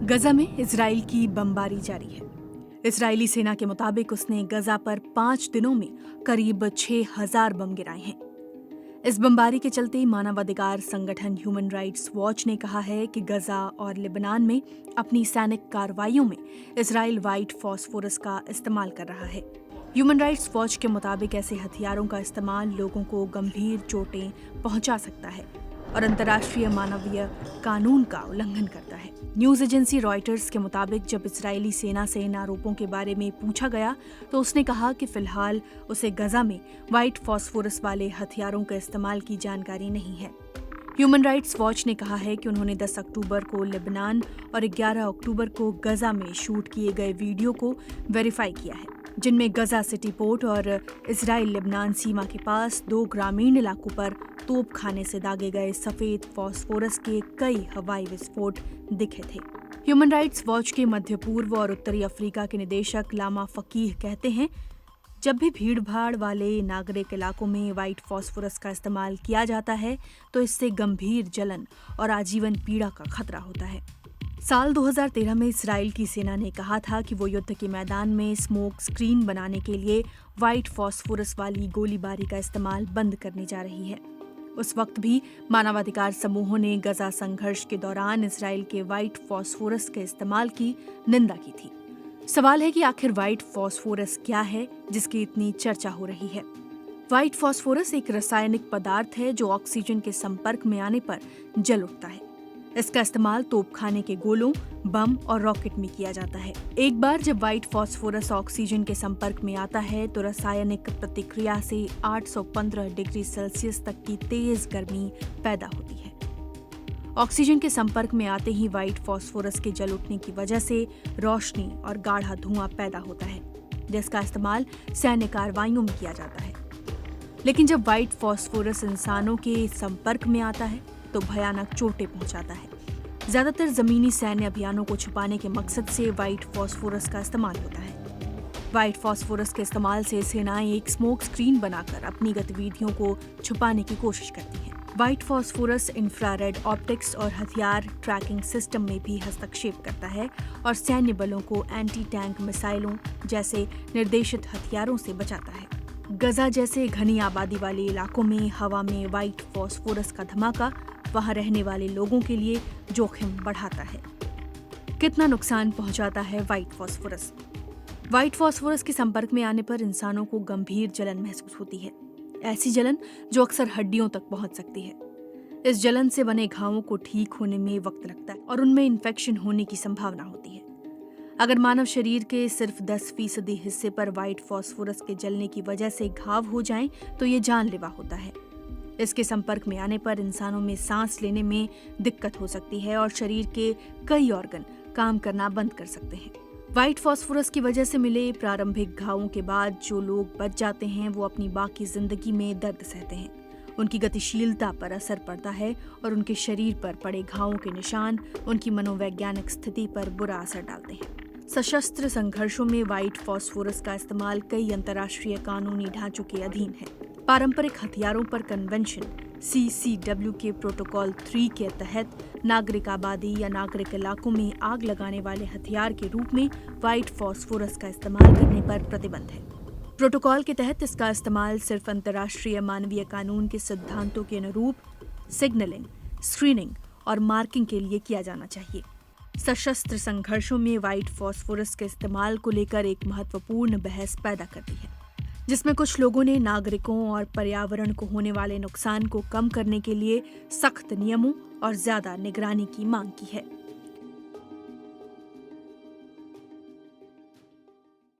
गजा में इजराइल की बमबारी जारी है। इजरायली सेना के मुताबिक उसने गजा पर 5 दिनों में करीब 6,000 बम गिराए हैं। इस बमबारी के चलते मानवाधिकार संगठन ह्यूमन राइट्स वॉच ने कहा है कि गजा और लेबनान में अपनी सैनिक कार्रवाइयों में इजराइल व्हाइट फॉस्फोरस का इस्तेमाल कर रहा है। ह्यूमन राइट्स वॉच के मुताबिक ऐसे हथियारों का इस्तेमाल लोगों को गंभीर चोटें पहुंचा सकता है और अंतर्राष्ट्रीय मानवीय कानून का उल्लंघन करता है। न्यूज एजेंसी रॉयटर्स के मुताबिक जब इजरायली सेना से इन आरोपों के बारे में पूछा गया तो उसने कहा कि फिलहाल उसे गजा में व्हाइट फॉस्फोरस वाले हथियारों के इस्तेमाल की जानकारी नहीं है। ह्यूमन राइट्स वॉच ने कहा है कि उन्होंने 10 अक्टूबर को लेबनान और 11 अक्टूबर को गजा में शूट किए गए वीडियो को वेरीफाई किया है, जिनमें गजा सिटी पोर्ट और इजराइल लेबनान सीमा के पास 2 ग्रामीण इलाकों पर तोप खाने से दागे गए सफेद फॉस्फोरस के कई हवाई विस्फोट दिखे थे। ह्यूमन राइट्स वॉच के मध्य पूर्व और उत्तरी अफ्रीका के निदेशक लामा फकीह कहते हैं, जब भी भीड़-भाड़ वाले नागरिक इलाकों में व्हाइट फॉस्फोरस का इस्तेमाल किया जाता है तो इससे गंभीर जलन और आजीवन पीड़ा का खतरा होता है। साल 2013 में इजराइल की सेना ने कहा था कि वो युद्ध के मैदान में स्मोक स्क्रीन बनाने के लिए व्हाइट फॉस्फोरस वाली गोलीबारी का इस्तेमाल बंद करने जा रही है। उस वक्त भी मानवाधिकार समूहों ने गजा संघर्ष के दौरान इजराइल के व्हाइट फॉस्फोरस के इस्तेमाल की निंदा की थी। सवाल है कि आखिर व्हाइट फॉस्फोरस क्या है जिसकी इतनी चर्चा हो रही है। व्हाइट फॉस्फोरस एक रासायनिक पदार्थ है जो ऑक्सीजन के संपर्क में आने पर जल उठता है। इसका इस्तेमाल तोपखाने के गोलों, बम और रॉकेट में किया जाता है। एक बार जब व्हाइट फॉस्फोरस ऑक्सीजन के संपर्क में आता है तो रासायनिक प्रतिक्रिया से 815 डिग्री सेल्सियस तक की तेज गर्मी पैदा होती है। ऑक्सीजन के संपर्क में आते ही व्हाइट फॉस्फोरस के जल उठने की वजह से रोशनी और गाढ़ा धुआं पैदा होता है, जिसका इस्तेमाल सैन्य कार्रवाइयों में किया जाता है। लेकिन जब व्हाइट फॉस्फोरस इंसानों के संपर्क में आता है तो भयानक चोटें पहुंचाता है। ज्यादातर जमीनी सैन्य अभियानों को छुपाने के मकसद से व्हाइट फॉस्फोरस का इस्तेमाल होता है। व्हाइट फॉस्फोरस के इस्तेमाल से सेनाएं एक स्मोक स्क्रीन बनाकर अपनी गतिविधियों को छुपाने की कोशिश करती हैं। व्हाइट फॉस्फोरस इंफ्रारेड ऑप्टिक्स और हथियार ट्रैकिंग सिस्टम में भी हस्तक्षेप करता है और सैन्य बलों को एंटी टैंक मिसाइलों जैसे निर्देशित हथियारों से बचाता है। गजा जैसे घनी आबादी वाले इलाकों में हवा में व्हाइट फॉस्फोरस का धमाका वहां रहने वाले लोगों के लिए जोखिम बढ़ाता है। कितना नुकसान पहुंचाता है व्हाइट फॉस्फोरस? व्हाइट फॉस्फोरस के संपर्क में आने पर इंसानों को गंभीर जलन महसूस होती है, ऐसी जलन जो अक्सर हड्डियों तक पहुंच सकती है। इस जलन से बने घावों को ठीक होने में वक्त लगता है और उनमें इन्फेक्शन होने की संभावना होती है। अगर मानव शरीर के सिर्फ 10% हिस्से पर व्हाइट फॉस्फोरस के जलने की वजह से घाव हो जाएं तो ये जानलेवा होता है। इसके संपर्क में आने पर इंसानों में सांस लेने में दिक्कत हो सकती है और शरीर के कई ऑर्गन काम करना बंद कर सकते हैं। व्हाइट फॉस्फोरस की वजह से मिले प्रारंभिक घावों के बाद जो लोग बच जाते हैं वो अपनी बाकी जिंदगी में दर्द सहते हैं। उनकी गतिशीलता पर असर पड़ता है और उनके शरीर पर पड़े घावों के निशान उनकी मनोवैज्ञानिक स्थिति पर बुरा असर डालते हैं। सशस्त्र संघर्षों में व्हाइट फॉस्फोरस का इस्तेमाल कई अंतर्राष्ट्रीय कानूनी ढांचों के अधीन है। पारंपरिक हथियारों पर कन्वेंशन CCW के प्रोटोकॉल 3 के तहत नागरिक आबादी या नागरिक इलाकों में आग लगाने वाले हथियार के रूप में व्हाइट फॉस्फोरस का इस्तेमाल करने पर प्रतिबंध है। प्रोटोकॉल के तहत इसका इस्तेमाल सिर्फ अंतर्राष्ट्रीय मानवीय कानून के सिद्धांतों के अनुरूप सिग्नलिंग, स्क्रीनिंग और मार्किंग के लिए किया जाना चाहिए। सशस्त्र संघर्षों में व्हाइट फॉस्फोरस के इस्तेमाल को लेकर एक महत्वपूर्ण बहस पैदा करती है, जिसमें कुछ लोगों ने नागरिकों और पर्यावरण को होने वाले नुकसान को कम करने के लिए सख्त नियमों और ज्यादा निगरानी की मांग की है।